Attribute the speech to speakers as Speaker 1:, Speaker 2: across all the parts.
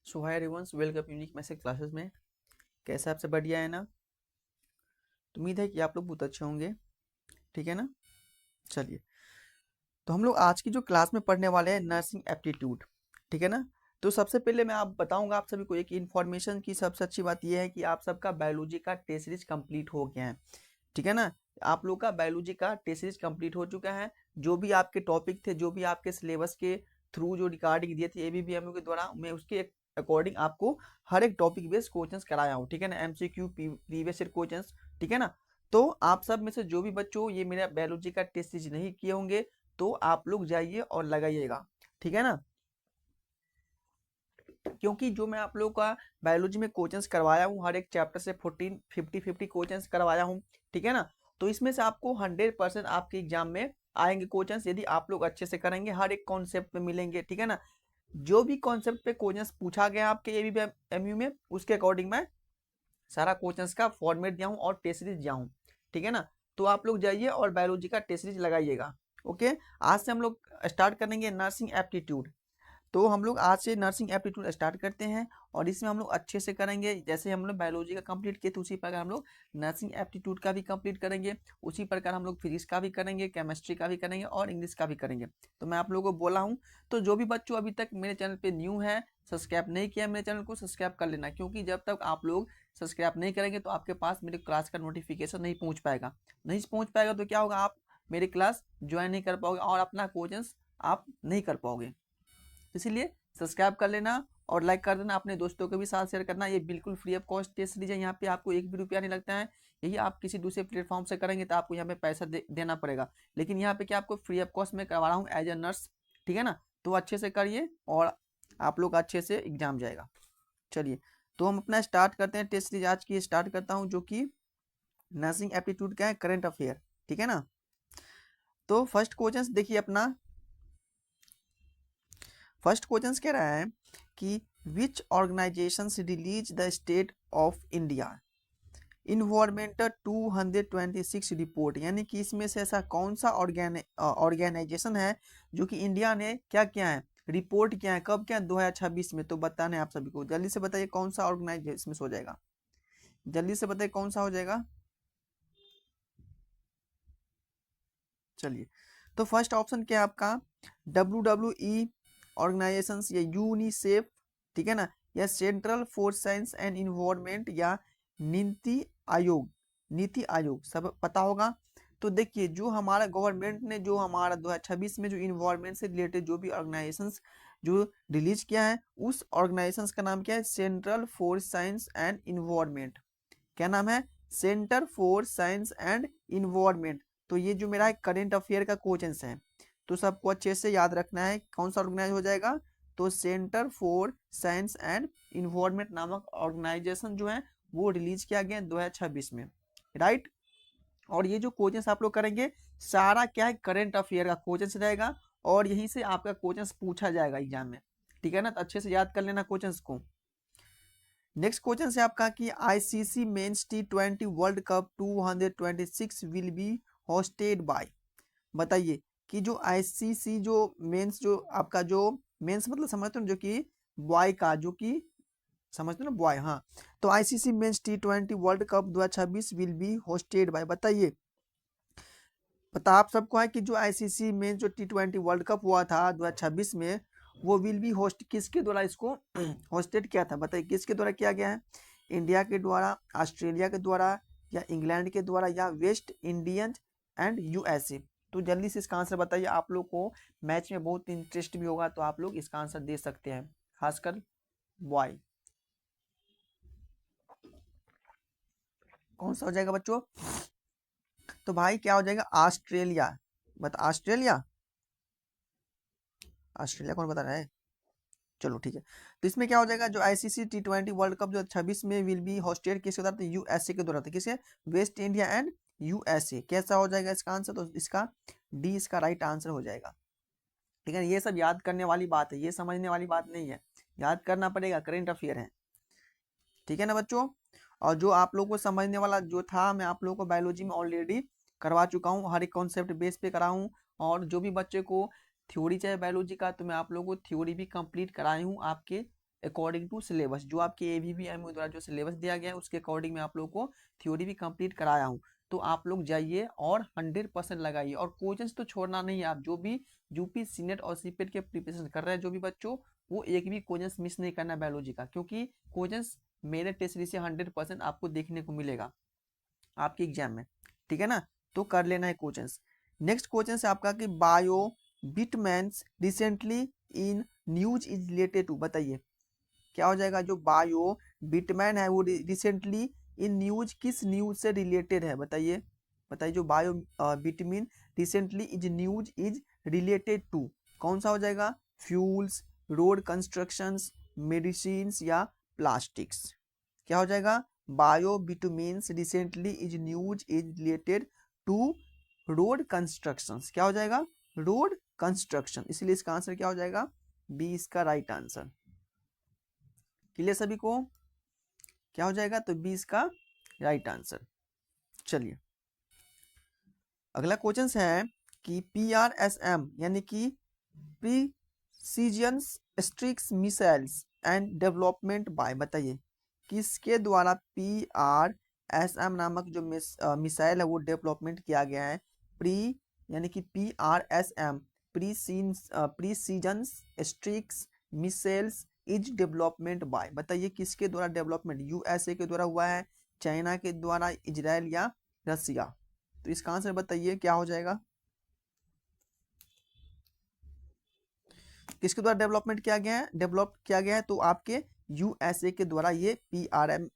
Speaker 1: सो hi everyone, welcome unique message classes में। कैसे आपसे बढ़िया है ना। तो उम्मीद है कि आप लोग बहुत अच्छे होंगे। ठीक है ना। चलिए, तो हम लोग आज की जो क्लास में पढ़ने वाले हैं नर्सिंग एप्टीट्यूड। ठीक है ना। तो सबसे पहले मैं आप बताऊंगा आप सभी को एक इन्फॉर्मेशन की। सबसे अच्छी बात यह है कि आप सबका बायोलॉजी का टेस्ट सीरीज कंप्लीट हो गया है। ठीक है ना। आप लोग का बायोलॉजी का टेस्ट सीरीज कंप्लीट हो चुका है। जो भी आपके टॉपिक थे, जो भी आपके सिलेबस के थ्रू जो रिकॉर्डिंग दिए थे एबीवीएमयू के द्वारा, मैं उसके अकॉर्डिंग आपको हर एक टॉपिक बेस्ड क्वेश्चंस कराया हूँ। ठीक है ना। MCQ, previous year questions. ठीक है ना। तो आप सब में से जो भी बच्चों ये मेरा बायोलॉजी का टेस्ट सीरीज नहीं किए होंगे तो आप लोग जाइए और लगाइएगा। ठीक है ना। क्योंकि जो मैं आप लोगों का बायोलॉजी में क्वेश्चंस करवाया हूँ, हर एक चैप्टर से 14 50 क्वेश्चंस करवाया हूँ। ठीक है ना। तो इसमें से आपको 100% आपके एग्जाम में आएंगे क्वेश्चंस, यदि आप लोग अच्छे से करेंगे। हर एक कॉन्सेप्ट में मिलेंगे। ठीक है ना। जो भी कॉन्सेप्ट पे क्वेश्चंस पूछा गया आपके एबीवीएमयू में, उसके अकॉर्डिंग मैं सारा क्वेश्चंस का फॉर्मेट दिया हूँ और टेस्ट सीरीज दिया हूँ। ठीक है ना। तो आप लोग जाइए और बायोलॉजी का टेस्ट सीरीज लगाइएगा। ओके। आज से हम लोग स्टार्ट करेंगे नर्सिंग एप्टीट्यूड। तो हम लोग आज से नर्सिंग एप्टीट्यूड स्टार्ट करते हैं और इसमें हम लोग अच्छे से करेंगे। जैसे हम लोग बायोलॉजी का कंप्लीट किए तो उसी प्रकार हम लोग नर्सिंग एप्टीट्यूड का भी कंप्लीट करेंगे। उसी प्रकार हम लोग फिजिक्स का भी करेंगे, केमिस्ट्री का भी करेंगे और इंग्लिश का भी करेंगे। तो मैं आप लोगों को बोला हूँ। तो जो भी बच्चों अभी तक मेरे चैनल पे न्यू है, सब्सक्राइब नहीं किया मेरे चैनल को, सब्सक्राइब कर लेना। क्योंकि जब तक आप लोग सब्सक्राइब नहीं करेंगे तो आपके पास मेरे क्लास का नोटिफिकेशन नहीं पहुँच पाएगा। नहीं पहुँच पाएगा तो क्या होगा, आप मेरी क्लास ज्वाइन नहीं कर पाओगे और अपना कोचिंग आप नहीं कर पाओगे। इसीलिए सब्सक्राइब कर लेना और लाइक कर देना। अपने दोस्तों को भी साथ शेयर करना। ये बिल्कुल free of cost test series है। यहाँ पे आपको एक भी रुपया नहीं लगता है। यही आप किसी दूसरे प्लेटफॉर्म से करेंगे तो आपको यहाँ पे पैसा देना पड़ेगा। लेकिन यहाँ पे क्या आपको फ्री ऑफ कॉस्ट में करवा रहा हूँ एज ए नर्स। ठीक है ना। तो अच्छे से करिए और आप लोग अच्छे से एग्जाम जाएगा। चलिए, तो हम अपना स्टार्ट करते हैं। टेस्ट सीरीज आज की स्टार्ट करता हूँ, जो कि नर्सिंग एप्टीट्यूड का है, करंट अफेयर। ठीक है ना। तो फर्स्ट क्वेश्चन देखिए अपना। फर्स्ट क्वेश्चन कह रहा है कि which organisation release the state of India environmental 226 report. यानी कि इसमें से ऐसा कौन सा ऑर्गेनाइजेशन है जो कि इंडिया ने क्या किया है, रिपोर्ट किया है। कब किया है? 2026 में। तो बताना है आप सभी को। जल्दी से बताइए कौन सा ऑर्गेनाइजेशन में हो जाएगा। जल्दी से बताइए कौन सा हो जाएगा। चलिए, तो फर्स्ट ऑप्शन क्या है आपका, WWE ऑर्गेनाइजेशन या यूनिसेफ। ठीक है ना। या central for science and environment या नीति आयोग। नीति आयोग सब पता होगा। तो देखिए, जो हमारा गवर्नमेंट ने जो हमारा 2026 में जो इन्वायरमेंट से रिलेटेड जो भी ऑर्गेनाइजेशंस जो रिलीज किया है, उस ऑर्गेनाइजेशंस का नाम क्या है, central for science and environment. क्या नाम है, centre for science and environment. तो ये जो मेरा करंट अफेयर का क्वेश्चन है, तो सबको अच्छे से याद रखना है कौन सा ऑर्गेनाइज हो जाएगा। तो centre for science and environment नामक ऑर्गेनाइजेशन जो है वो रिलीज किया गया 2026 में। राइट। और ये जो क्वेश्चन आप लोग करेंगे सारा क्या है, करंट अफेयर का क्वेश्चन रहेगा और यहीं से आपका क्वेश्चन पूछा जाएगा एग्जाम में। ठीक है ना। तो अच्छे से याद कर लेना क्वेश्चन को। नेक्स्ट क्वेश्चन है आपका कि ICC men's T20 world cup 226 will be hosted by. बताइए कि जो आईसीसी जो मेंस जो आपका जो मेंस मतलब समझते हो जो कि बॉय का, जो कि समझते हो ना बॉय। हाँ। तो ICC men's T20 world cup 2026 will be hosted by. बताइए, पता आप सबको है कि जो आईसीसी में जो T20 वर्ल्ड कप हुआ था 2026 में, वो विल बी होस्ट किसके द्वारा इसको होस्टेड किया था। बताइए किसके द्वारा किया गया है। इंडिया के द्वारा, ऑस्ट्रेलिया के द्वारा या इंग्लैंड के द्वारा या वेस्ट इंडियन एंड यूएसए। तो जल्दी से इसका आंसर बताइए। आप लोग को मैच में बहुत इंटरेस्ट भी होगा तो आप लोग इसका आंसर दे सकते हैं, खासकर बॉय। कौन सा हो जाएगा बच्चों। तो भाई क्या हो जाएगा, ऑस्ट्रेलिया। बता, ऑस्ट्रेलिया। ऑस्ट्रेलिया कौन बता रहा है। चलो ठीक है। तो इसमें क्या हो जाएगा, जो आईसीसी T20 वर्ल्ड कप जो 26 में विल बी होस्टेड किसके द्वारा, यूएसए के द्वारा था। किसे, वेस्ट इंडिया एंड यूएसए। कैसा हो जाएगा इसका आंसर, तो इसका डी इसका राइट आंसर हो जाएगा। ठीक है। ये सब याद करने वाली बात है, ये समझने वाली बात नहीं है। याद करना पड़ेगा, करेंट अफेयर है। ठीक है ना बच्चों। और जो आप लोगों को समझने वाला जो था, मैं आप लोगों को बायोलॉजी में ऑलरेडी करवा चुका हूँ, हर एक कॉन्सेप्ट बेस पे कराऊँ। और जो भी बच्चे को थ्योरी चाहिए बायोलॉजी का, तो मैं आप लोगों को थ्योरी भी कंप्लीट कराई हूँ आपके अकॉर्डिंग टू सिलेबस, जो आपके AVVMU द्वारा जो सिलेबस दिया गया है उसके अकॉर्डिंग मैं आप लोग को थ्योरी भी कंप्लीट कराया हूँ। तो आप लोग जाइए और 100% लगाइए, और क्वेश्चंस तो छोड़ना नहीं है। आप जो भी यूपी सीनेट और सीपेट के प्रिपरेशन कर रहे हैं जो भी बच्चों, वो एक भी क्वेश्चंस मिस नहीं करना बायोलॉजी का, क्योंकि क्वेश्चंस मेरे टेस्ट सीरीज से 100% आपको देखने को मिलेगा आपके एग्जाम में, ठीक है ना। तो कर लेना है क्वेश्चंस। नेक्स्ट क्वेश्चन है आपका कि bio bitumens recently in news is related to, बताइए क्या हो जाएगा। जो बायो बिटमैन है वो रिसेंटली इन न्यूज किस न्यूज से रिलेटेड है, बताइए। बताइए जो bio bitumen recently is news is related to, कौन सा हो जाएगा। फ्यूल्स, रोड कंस्ट्रक्शंस, मेडिसिन या प्लास्टिक्स। क्या हो जाएगा। Bio bitumens recently is news is related to road constructions. क्या हो जाएगा। रोड कंस्ट्रक्शन, इसलिए इसका आंसर क्या हो जाएगा। बी इसका राइट आंसर। क्लियर सभी को। क्या हो जाएगा, तो बी इसका राइट आंसर। चलिए अगला क्वेश्चन है कि PRSM यानी कि precision strikes missiles and development by, बताइए किसके द्वारा PRSM नामक जो मिसाइल है वो डेवलपमेंट किया गया है। प्री यानी कि PRSM precision strikes missiles is development by, बताइए किसके द्वारा डेवलपमेंट। USA के द्वारा हुआ है, चाइना के द्वारा, इजराइल या रसिया। तो इसका आंसर बताइए क्या हो जाएगा। किसके द्वारा डेवलपमेंट किया गया है, डेवलप किया गया है, तो आपके USA के द्वारा ये PRM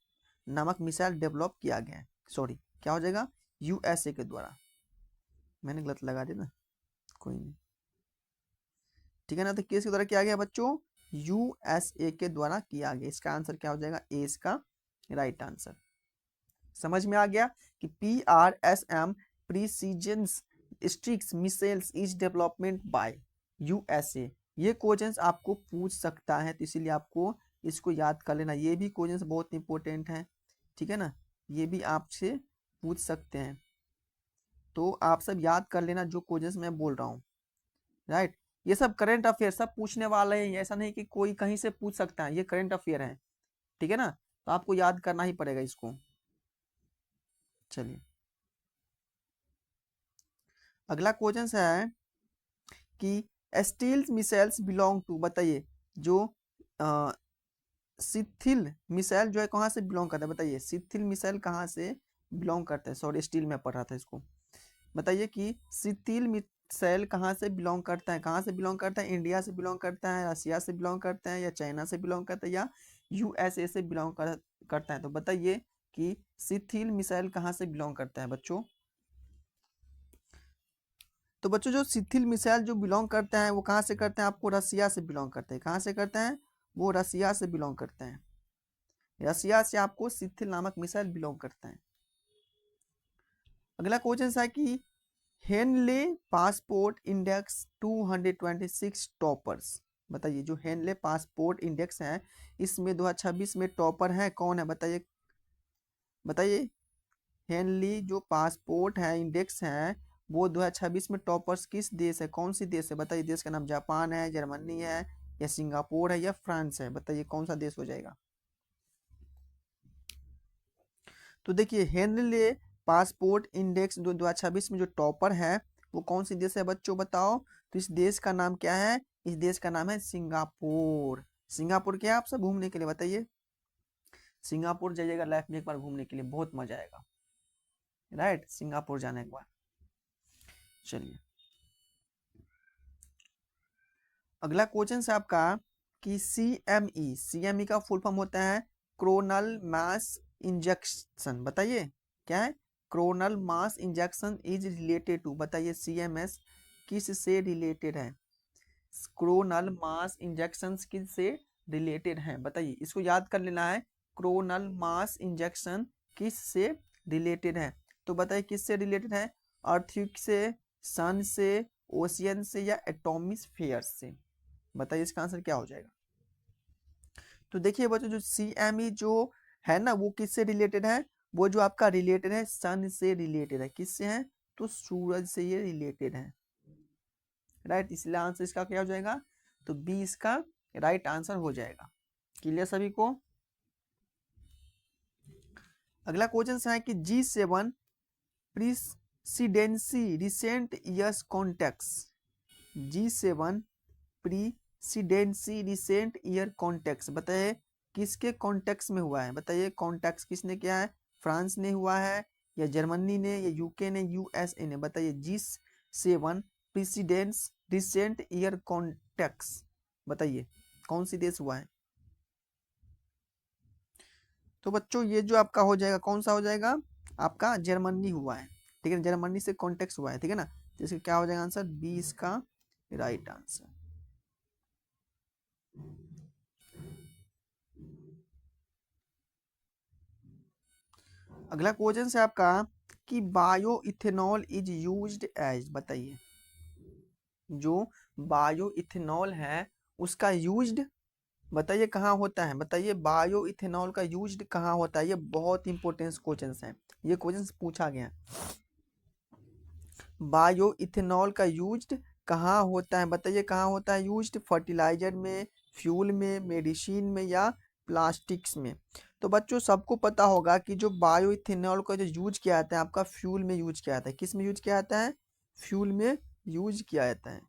Speaker 1: नामक मिसाइल डेवलप किया गया है। सॉरी क्या हो जाएगा, USA के द्वारा। मैंने गलत लगा दिया ना, कोई नहीं, ठीक है ना। तो किसके द्वारा किया गया बच्चों, USA के द्वारा किया गया। इसका आंसर क्या हो जाएगा, ए इसका राइट आंसर। समझ में आ गया कि PRSM precision strikes missiles is development by USA। ये क्वेश्चंस आपको पूछ सकता है, तो इसीलिए आपको इसको याद कर लेना। ये भी क्वेश्चंस बहुत इंपॉर्टेंट है, ठीक है ना, ये भी आपसे पूछ सकते हैं। तो आप सब याद कर लेना जो क्वेश्चंस मैं बोल रहा हूँ, राइट। ये सब करंट अफेयर सब पूछने वाले हैं, ऐसा नहीं कि कोई कहीं से पूछ सकता है, ये करंट अफेयर है, ठीक है ना। तो आपको याद करना ही पड़ेगा इसको। चलिए अगला क्वेश्चन है कि स्टील मिसाइल्स बिलोंग टू, बताइए जो सिथिल मिसाइल जो है कहाँ से बिलोंग करता है, बताइए सिथिल मिसाइल कहाँ से बिलोंग करता है। सॉरी स्टील में पढ़ रहा था इसको। बताइए कि सिथिल मिसाइल कहाँ से बिलोंग करता है, कहाँ से बिलोंग करता है। इंडिया से बिलोंग करता है, रसिया से बिलोंग करता है, या चाइना से बिलोंग करता है, या USA से बिलोंग करता है। तो बताइए कि सिथिल मिसाइल कहाँ से बिलोंग करता है बच्चों। तो बच्चों जो सिथिल मिसाइल जो बिलोंग करते हैं वो कहाँ से करते हैं, आपको रसिया से बिलोंग करते हैं। कहाँ से करते हैं, वो रसिया से बिलोंग करते हैं। रसिया से आपको सिथिल नामक मिसाइल बिलोंग करता है। अगला क्वेश्चन है कि हेनले पासपोर्ट इंडेक्स 226 टॉपर्स, बताइए जो हेनले पासपोर्ट इंडेक्स है इसमें 2026 में टॉपर है कौन है, बताइए। बताइए हेनली जो पासपोर्ट है इंडेक्स है वो 2026 में टॉपर्स किस देश है, कौन सी देश है, बताइए। देश का नाम जापान है, जर्मनी है, या सिंगापुर है, या फ्रांस है, बताइए कौन सा देश हो जाएगा। तो देखिए हेनले पासपोर्ट इंडेक्स 2026 में जो टॉपर है वो कौन सी देश है बच्चों, बताओ। तो इस देश का नाम क्या है, इस देश का नाम है सिंगापुर। सिंगापुर क्या है आप सब घूमने के लिए, बताइए। सिंगापुर जाइएगा लाइफ में एक बार घूमने के लिए, बहुत मजा आएगा, राइट, सिंगापुर जाने के बाद। चलिए अगला क्वेश्चन है आपका कि CME का फुल फॉर्म होता है क्रोनल मास इंजेक्शन, बताइए क्या है। Clonal mass injection is related to, बताइए CMS किस से रिलेटेड है। क्रोनल मास इंजेक्शन किस से रिलेटेड है, बताइए। इसको याद कर लेना है, क्रोनल मास इंजेक्शन किस से रिलेटेड है। तो बताइए किस से रिलेटेड है, अर्थ से, सन से, ओशियन से, या एटॉमिस्फेयर से, बताइए इसका आंसर क्या हो जाएगा। तो देखिए बच्चों जो CME जो है ना वो किससे रिलेटेड है, वो जो आपका रिलेटेड है सन से रिलेटेड है, किससे है, तो सूरज से ये रिलेटेड है, राइट। इसलिए आंसर इसका क्या हो जाएगा, तो बी इसका राइट आंसर हो जाएगा। क्लियर सभी को? अगला क्वेश्चन है कि G7 presidency recent years context. G7 presidency recent year context, बताइए किसके कॉन्टेक्स में हुआ है? बताइए कॉन्टेक्स किसने किया है? फ्रांस ने हुआ है या जर्मनी ने या यूके ने, यूएसए ने? बताइए G7 precedence recent year context, बताइए कौन सी देश हुआ है? तो बच्चों ये जो आपका हो जाएगा, कौन सा हो जाएगा? आपका जर्मनी हुआ है, ठीक है, जर्मनी से कॉन्टेक्स हुआ है, ठीक है ना। तो इसका क्या हो जाएगा आंसर? 20 का राइट आंसर। अगला क्वेश्चन है आपका कि bio ethanol is used as, बताइए जो बायो इथेनॉल है उसका यूज्ड, बताइए कहाँ होता है? बताइए बायो इथेनॉल का यूज्ड कहाँ होता है? ये बहुत इंपॉर्टेंट क्वेश्चन है, ये क्वेश्चन पूछा गया। बायो इथेनॉल का यूज्ड कहाँ होता है? बताइए कहाँ होता है यूज्ड? फर्टिलाइजर में, फ्यूल में, मेडिसिन में या प्लास्टिक्स में? तो बच्चों सबको पता होगा कि जो बायो इथेनॉल का जो यूज किया जाता है आपका फ्यूल में यूज किया जाता है। किस में यूज किया जाता है? फ्यूल में यूज किया जाता है।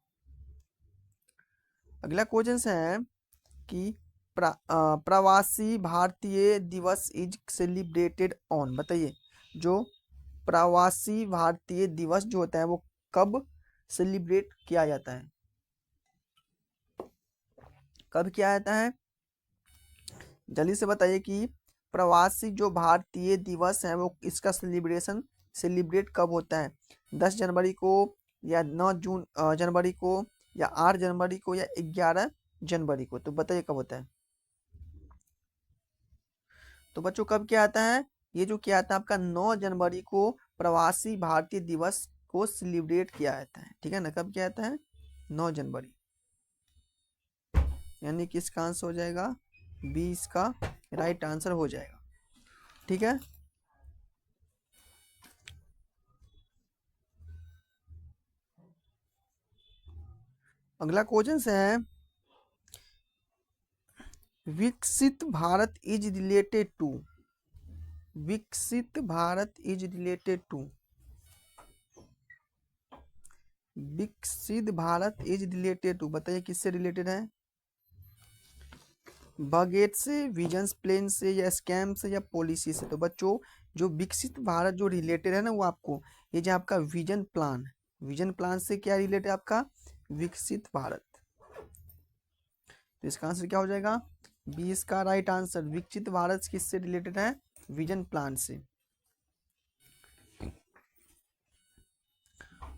Speaker 1: अगला क्वेश्चन है कि प्रवासी भारतीय दिवस इज सेलिब्रेटेड ऑन, बताइए जो प्रवासी भारतीय दिवस जो होता है वो कब सेलिब्रेट किया जाता है? कब किया जाता है? जल्दी से बताइए कि प्रवासी जो भारतीय दिवस है वो इसका सेलिब्रेट कब होता है? 10 जनवरी को या 9 जनवरी को या 8 जनवरी को या 11 जनवरी को? तो बताइए कब होता है? तो बच्चों कब क्या आता है? ये जो क्या आता है आपका 9 जनवरी को प्रवासी भारतीय दिवस को सेलिब्रेट किया जाता है, ठीक है ना। कब क्या आता है? 9 जनवरी, यानी कि इसका आंसर हो जाएगा 20 का राइट आंसर हो जाएगा, ठीक है। अगला क्वेश्चन है विकसित भारत इज रिलेटेड टू, विकसित भारत इज रिलेटेड टू, विकसित भारत इज रिलेटेड टू, बताइए किससे रिलेटेड है? बजट से, विजन प्लान से या स्कैम से या पॉलिसी से? तो बच्चों जो विकसित भारत जो रिलेटेड है ना वो आपको ये जो आपका विजन प्लान, विजन प्लान से क्या रिलेटेड है आपका? विकसित भारत। तो इसका आंसर क्या हो जाएगा? 20 का राइट आंसर। विकसित भारत किससे रिलेटेड है? विजन प्लान से।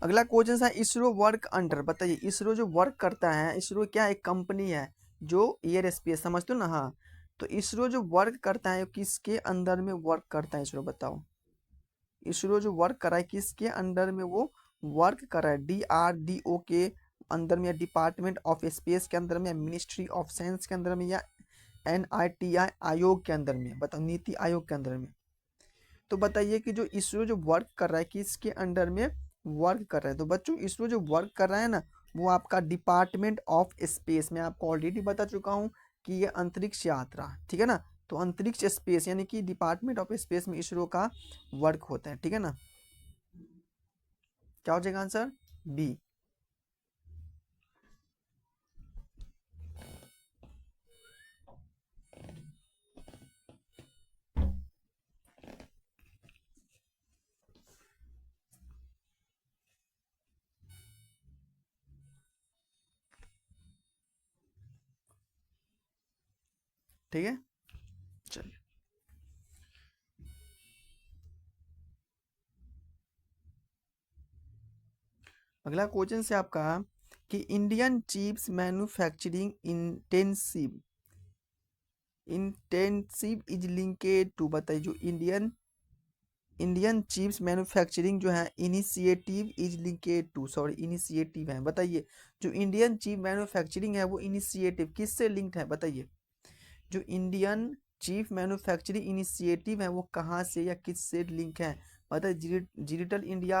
Speaker 1: अगला क्वेश्चन है इसरो वर्क अंडर, बताइए इसरो जो वर्क करता है, इसरो क्या एक कंपनी है जो एयर स्पेस, समझते हो ना। हाँ, तो इसरो जो वर्क करता है किसके अंदर में वर्क करता है इसरो? बताओ इसरो जो वर्क कर रहा है किसके अंडर में वो वर्क कर रहा है? DRDO के अंदर में या डिपार्टमेंट ऑफ स्पेस के अंदर में या मिनिस्ट्री ऑफ साइंस के अंदर में या NITI आयोग के अंदर में? बताओ नीति आयोग के अंदर में। तो बताइए कि जो इसरो जो वर्क कर रहा है किसके अंडर में वर्क कर रहा है? तो बच्चों इसरो जो वर्क कर रहा है ना वो आपका डिपार्टमेंट ऑफ स्पेस, मैं आपको ऑलरेडी बता चुका हूँ कि ये अंतरिक्ष यात्रा, ठीक है ना। तो अंतरिक्ष स्पेस यानी कि डिपार्टमेंट ऑफ स्पेस में इसरो का वर्क होता है, ठीक है ना। क्या हो जाएगा आंसर? बी। ठीक है, चलिए। अगला क्वेश्चन से आपका कि Indian chips manufacturing intensive, intensive is linked to, बताइए जो इंडियन चिप्स मैन्युफैक्चरिंग जो है initiative is linked to, sorry initiative है, बताइए जो इंडियन चिप मैन्युफैक्चरिंग है वो इनिशिएटिव किससे लिंक्ड है? बताइए जो इंडियन चीफ मैन्युफैक्चरिंग इनिशिएटिव है वो कहाँ से या किस से लिंक है? बताइए डिजिटल इंडिया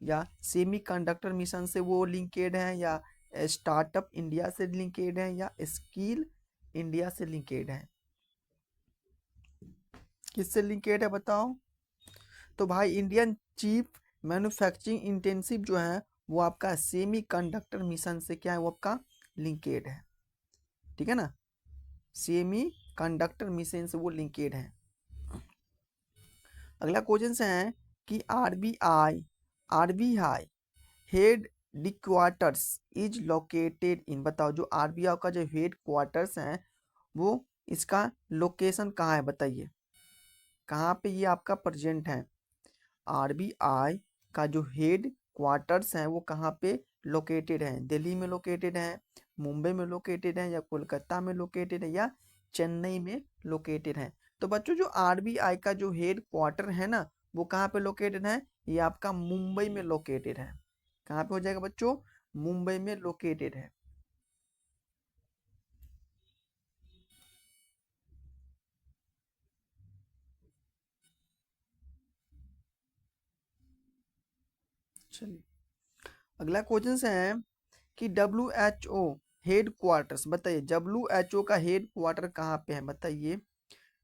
Speaker 1: या सेमीकंडक्टर मिशन से वो लिंकेड है या स्टार्टअप इंडिया से लिंकेड है या स्किल इंडिया से लिंकेड है। किससे लिंकेड है बताओ? तो भाई इंडियन चीफ मैन्युफैक्चरिंग इंटेंसिव जो है वो आपका सेमी कंडक्टर मिशन से क्या है, वो आपका लिंकेड है। ठीक है ना, सेमी कंडक्टर मिशन से वो लिंकेड है। अगला क्वेश्चन है कि RBI head quarters is located in, बताओ जो आरबीआई का जो हेड क्वार्टर्स है वो इसका लोकेशन कहाँ है, बताइए कहाँ पे ये आपका प्रेजेंट है। आरबीआई का जो हेड क्वार्टर्स है वो कहाँ पे लोकेटेड है, दिल्ली में लोकेटेड है, मुंबई में लोकेटेड है, या कोलकाता में लोकेटेड है, या चेन्नई में लोकेटेड है। तो बच्चों जो आरबीआई का जो हेड क्वार्टर है ना वो कहाँ पे लोकेटेड है, ये आपका मुंबई में लोकेटेड है। कहाँ पे हो जाएगा बच्चों, मुंबई में लोकेटेड है। चलिए अगला क्वेश्चन है कि WHO हेड क्वार्टर्स, बताइए WHO का हेड क्वार्टर कहाँ पे है, बताइए।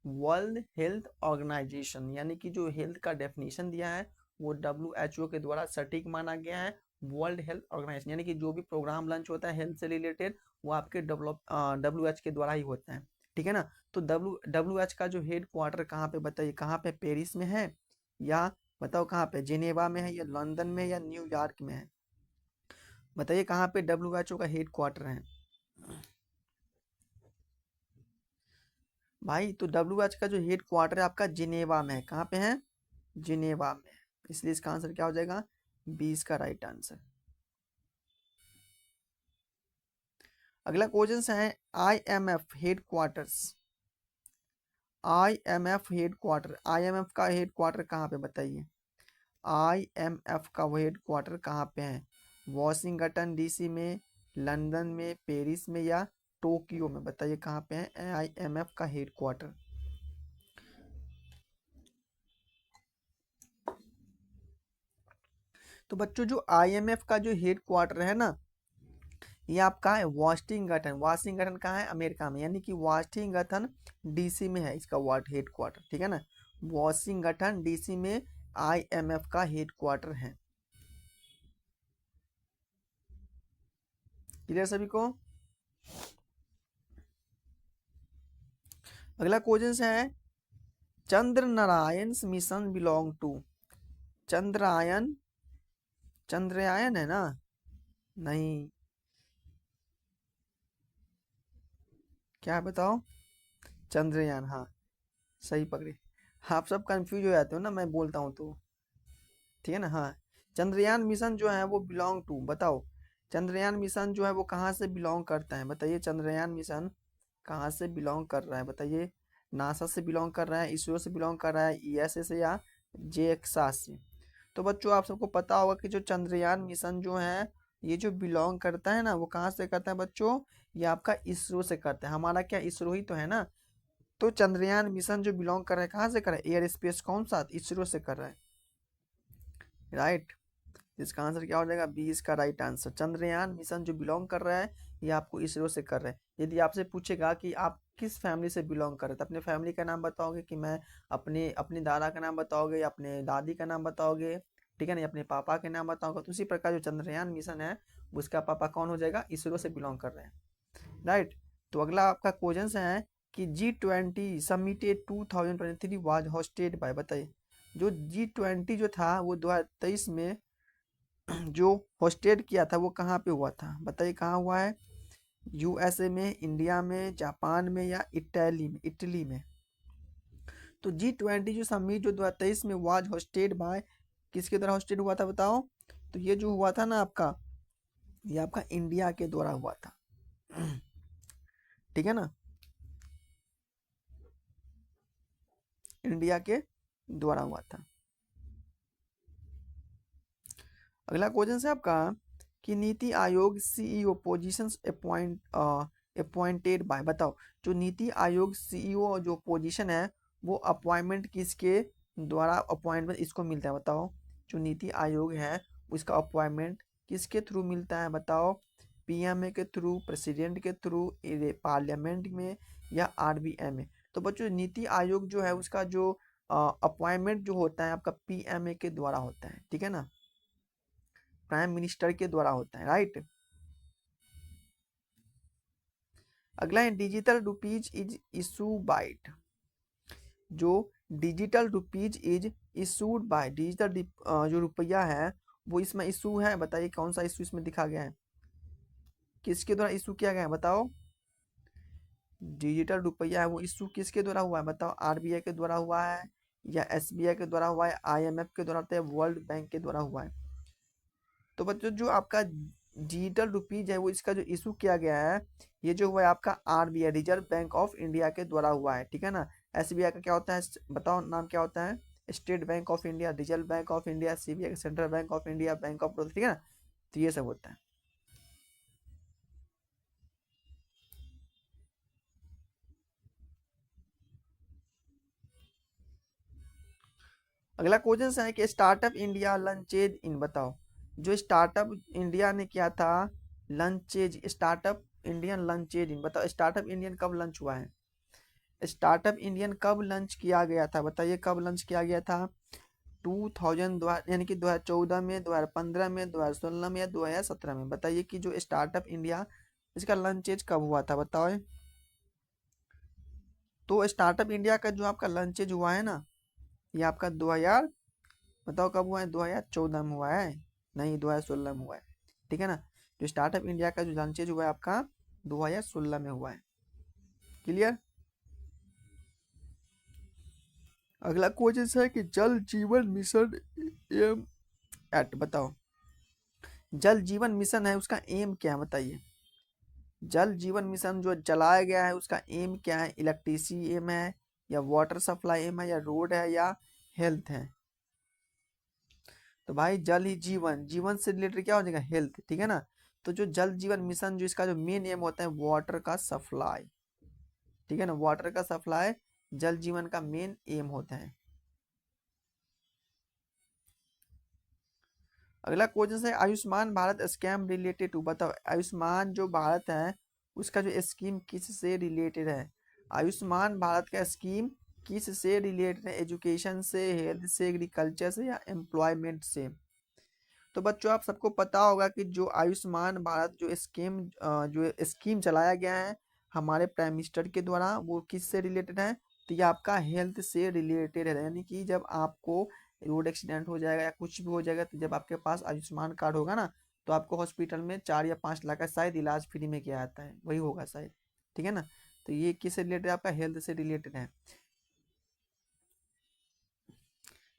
Speaker 1: वर्ल्ड हेल्थ ऑर्गेनाइजेशन, यानी कि जो हेल्थ का डेफिनेशन दिया है वो WHO के द्वारा सटीक माना गया है। वर्ल्ड हेल्थ ऑर्गेनाइजेशन यानी कि जो भी प्रोग्राम लॉन्च होता है हेल्थ से रिलेटेड वो आपके WHO के द्वारा ही होता है। ठीक है ना, तो WHO का जो हेड क्वार्टर कहाँ पे, बताइए कहाँ पे, पेरिस में है, या बताओ कहाँ पे, जिनेवा में है, या लंदन में, या न्यूयॉर्क में है, बताइए कहाँ पे WHO का हेड क्वार्टर है। भाई तो WHO का जो हेड क्वार्टर है आपका जिनेवा में है। कहाँ पे है, जिनेवा में है। इसलिए इसका आंसर क्या हो जाएगा, 20 का राइट आंसर। अगला क्वेश्चन है IMF head quarters, IMF head quarter, IMF का हेड क्वार्टर कहाँ पे, बताइए IMF का वो हेड क्वार्टर कहाँ पे है, वॉशिंगटन डीसी में, लंदन में, पेरिस में, या टोक्यो में, बताइए कहाँ पे है IMF का हेड क्वार्टर। तो बच्चों जो IMF का जो हेड क्वार्टर है ना ये आपका है वाशिंगटन। वाशिंगटन कहाँ है, अमेरिका में, यानी कि वाशिंगटन डीसी में है इसका वार्ड हेड क्वार्टर। ठीक है ना, वाशिंगटन डीसी में IMF का हेड क्वार्टर है। क्लियर सभी को? अगला क्वेश्चन है Chandra Narayan mission belong to, Chandrayaan, Chandrayaan है ना, नहीं क्या है बताओ, चंद्रयान, हाँ सही पकड़े। आप सब कंफ्यूज हो जाते हो ना मैं बोलता हूँ तो। ठीक है ना, हाँ चंद्रयान मिशन जो है वो बिलोंग टू, बताओ चंद्रयान मिशन जो है वो कहाँ से बिलोंग करता है, बताइए चंद्रयान मिशन कहाँ से बिलोंग कर रहा है, बताइए नासा से बिलोंग कर रहा है, इसरो से बिलोंग कर रहा है, ESA से, या JAXA से। तो बच्चों आप सबको पता होगा कि जो चंद्रयान मिशन जो है ये जो बिलोंग करता है ना वो कहाँ से करता है बच्चों, ये आपका इसरो से करता है। हमारा क्या इसरो ही तो है ना, तो चंद्रयान मिशन जो बिलोंग कर रहा है कहाँ से कर रहा है, एयर स्पेस कौन सा, इसरो से कर रहा है, राइट। इसका आंसर क्या हो जाएगा, 20 का राइट आंसर। चंद्रयान मिशन जो बिलोंग कर रहा है ये आपको इसरो से कर रहा है। यदि आपसे पूछेगा कि आप किस फैमिली से बिलोंग कर रहे हैं तो अपने फैमिली का नाम बताओगे, कि मैं अपने अपने दादा का नाम बताओगे, या अपने दादी का नाम बताओगे, ठीक है ना, या अपने पापा के नाम बताओगे। तो उसी प्रकार जो चंद्रयान मिशन है उसका पापा कौन हो जाएगा, इसरो से बिलोंग कर रहे हैं, राइट। तो अगला आपका क्वेश्चन है कि G20 summit 2023 was hosted by, बताइए जो G20 जो था वो 2023 में जो होस्टेड किया था वो कहाँ पे हुआ था, बताइए कहाँ हुआ है, USA में, इंडिया में, जापान में, या इटली में। तो G20 जो समिट जो 2023 में वाज होस्टेड बाय, किसके द्वारा होस्टेड हुआ था बताओ। तो ये जो हुआ था ना आपका, ये आपका इंडिया के द्वारा हुआ था। ठीक है ना, इंडिया के द्वारा हुआ था। अगला क्वेश्चन है आपका कि NITI Aayog CEO positions appointed by, बताओ जो नीति आयोग CEO जो पोजीशन है वो अपॉइंटमेंट किसके द्वारा अपॉइंटमेंट इसको मिलता है, बताओ जो नीति आयोग है उसका अपॉइंटमेंट किसके थ्रू मिलता है, बताओ पीएमए के थ्रू, प्रेसिडेंट के थ्रू, पार्लियामेंट में या आरबीआई में। तो बच्चों नीति आयोग जो है उसका जो अपॉइंटमेंट जो होता है आपका पीएमए के द्वारा होता है, ठीक है ना, प्राइम मिनिस्टर के द्वारा होता है, राइट। अगला है digital rupees is issue by. जो digital rupees is issued by, digital जो रुपया है वो इसमें इशू है, बताइए कौन सा इशू इसमें दिखा गया है, किसके द्वारा इशू किया गया है बताओ। डिजिटल रुपया है वो इशू किसके द्वारा हुआ है बताओ, आरबीआई के द्वारा हुआ है या एसबीआई के द्वारा हुआ है, आईएमएफ के द्वारा होता है, वर्ल्ड बैंक के द्वारा हुआ है। तो बच्चों जो आपका डिजिटल रुपीज है वो इसका जो इशू किया गया है ये जो हुआ है आपका RBI, reserve bank of India के द्वारा हुआ है, ठीक है ना। एसबीआई का क्या होता है बताओ, नाम क्या होता है, state bank of India, reserve bank of India, CBI central bank of India, bank of Baroda, ठीक है ना। तो ये सब होता है। अगला क्वेश्चन है कि स्टार्टअप इंडिया लंचेज इन, बताओ जो स्टार्टअप इंडिया ने किया था लंचेज, स्टार्टअप इंडियन लंचेज इन, बताओ स्टार्टअप इंडियन कब लंच हुआ है, स्टार्टअप इंडियन कब लंच किया गया था, बताइए कब लंच किया गया था। 2000 यानी कि 2014 में, 2015 में, 2016 में या 2017 में, बताइए कि जो स्टार्टअप इंडिया इसका लंचेज कब हुआ था बताओ। तो स्टार्टअप इंडिया का जो आपका लंचेज हुआ है ना ये आपका 2000, बताओ कब हुआ है, 2014 में हुआ है, नहीं 2016 में हुआ है, ठीक है ना। जो स्टार्टअप इंडिया का जो लॉन्चेज हुआ है आपका 2016 में हुआ है, क्लियर। अगला क्वेश्चन है कि जल जीवन मिशन एम एट, बताओ जल जीवन मिशन है उसका एम क्या है बताइए। जल जीवन मिशन जो चलाया गया है उसका एम क्या है, इलेक्ट्रिसिटी एम है या वाटर सप्लाई एम है या रोड है या हेल्थ है। तो भाई जल ही जीवन, जीवन से रिलेटेड क्या हो जाएगा, हेल्थ, ठीक है ना। तो जो जल जीवन मिशन जो इसका जो मेन एम होता है वाटर का सप्लाई, ठीक है ना, वाटर का सप्लाई जल जीवन का मेन एम होता है। अगला क्वेश्चन है Ayushman Bharat scam related to, बताओ आयुष्मान जो भारत है उसका जो स्कीम किस से रिलेटेड है, आयुष्मान भारत का स्कीम किस से रिलेटेड है, एजुकेशन से, हेल्थ से, एग्रीकल्चर से या एम्प्लॉयमेंट से। तो बच्चों आप सबको पता होगा कि जो आयुष्मान भारत जो स्कीम चलाया गया है हमारे प्राइम मिनिस्टर के द्वारा वो किस से रिलेटेड है, तो ये आपका हेल्थ से रिलेटेड है, यानी कि जब आपको रोड एक्सीडेंट हो जाएगा या कुछ भी हो जाएगा तो जब आपके पास आयुष्मान कार्ड होगा ना तो आपको हॉस्पिटल में 4 या 5 लाख का शायद इलाज फ्री में किया जाता है, वही होगा शायद, ठीक है ना। तो ये किससे रिलेटेड है, आपका हेल्थ से रिलेटेड है।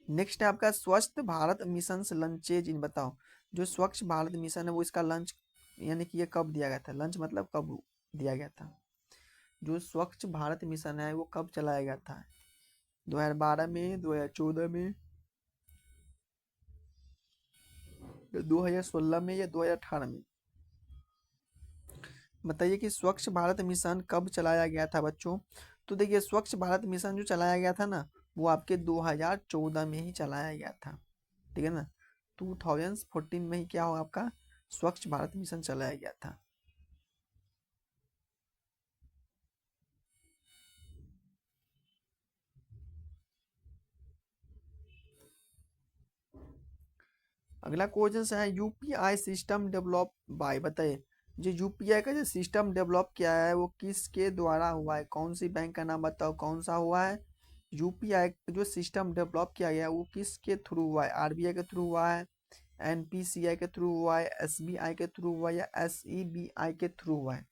Speaker 1: नेक्स्ट है आपका स्वच्छ भारत मिशन लंचेज इन, बताओ जो स्वच्छ भारत मिशन है वो इसका लंच यानी कि ये कब दिया गया था, लंच मतलब कब दिया गया था। जो स्वच्छ भारत मिशन है वो कब चलाया गया था, 2012 में, 2014 में या 2016 में या 2018 में, बताइए कि स्वच्छ भारत मिशन कब चलाया गया था बच्चों। तो देखिए स्वच्छ भारत मिशन जो चलाया गया था ना वो आपके 2014 में ही चलाया गया था, ठीक है ना। 2014 में ही क्या हो आपका स्वच्छ भारत मिशन चलाया गया था। अगला क्वेश्चन है यूपीआई सिस्टम डेवलप बाय, बताइए जो यूपीआई का जो सिस्टम डेवलप किया है वो किसके द्वारा हुआ है, कौन सी बैंक का नाम बताओ कौन सा हुआ है। यूपीआई जो सिस्टम डेवलप किया गया है वो किसके थ्रू हुआ है, आरबीआई के थ्रू हुआ है, एनपीसीआई के थ्रू हुआ है, एसबीआई के थ्रू हुआ है या एसईबीआई के थ्रू हुआ है।